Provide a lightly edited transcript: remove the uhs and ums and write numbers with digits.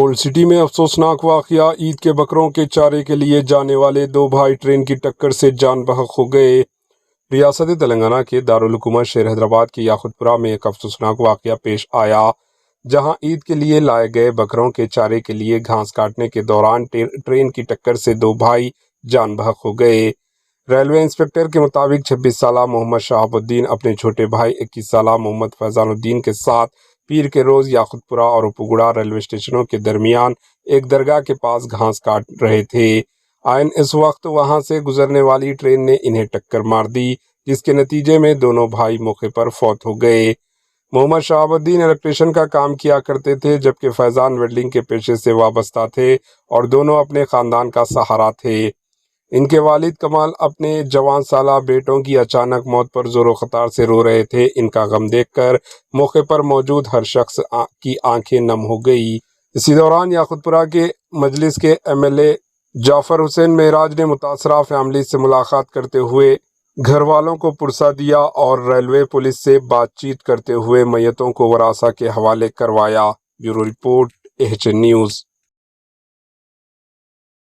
Old city میں افسوسناک واقعہ، عید کے بکروں کے چارے کے لیے جانے والے دو بھائی ٹرین کی ٹکر سے جان بحق ہو گئے۔ ریاست تلنگانہ کے دارالحکومت شہر حیدرآباد کے یاقوت پورہ میں ایک افسوسناک واقعہ پیش آیا، جہاں عید کے لیے لائے گئے بکروں کے چارے کے لیے گھاس کاٹنے کے دوران ٹرین کی ٹکر سے دو بھائی جان بحق ہو گئے۔ ریلوے انسپکٹر کے مطابق 26 سالہ محمد شہاب الدین اپنے چھوٹے بھائی 21 سالہ محمد فیضان الدین کے ساتھ پیر کے روز یاقوت پورہ اور اپوگڑا ریلوے اسٹیشنوں کے درمیان ایک درگاہ کے پاس گھاس کاٹ رہے تھے۔ اس وقت وہاں سے گزرنے والی ٹرین نے انہیں ٹکر مار دی، جس کے نتیجے میں دونوں بھائی موقع پر فوت ہو گئے۔ محمد شہاب الدین الیکٹریشین کا کام کیا کرتے تھے، جبکہ فیضان ویلڈنگ کے پیشے سے وابستہ تھے اور دونوں اپنے خاندان کا سہارا تھے۔ ان کے والد کمال اپنے جوان سالہ بیٹوں کی اچانک موت پر زور و خطار سے رو رہے تھے۔ ان کا غم دیکھ کر موقع پر موجود ہر شخص کی آنکھیں نم ہو گئی۔ اسی دوران یاقوت پورہ کے مجلس کے MLA جعفر حسین معراج نے متاثرہ فیملی سے ملاقات کرتے ہوئے گھر والوں کو پرسہ دیا اور ریلوے پولیس سے بات چیت کرتے ہوئے میتوں کو وراثہ کے حوالے کروایا۔ Bureau report AHN news.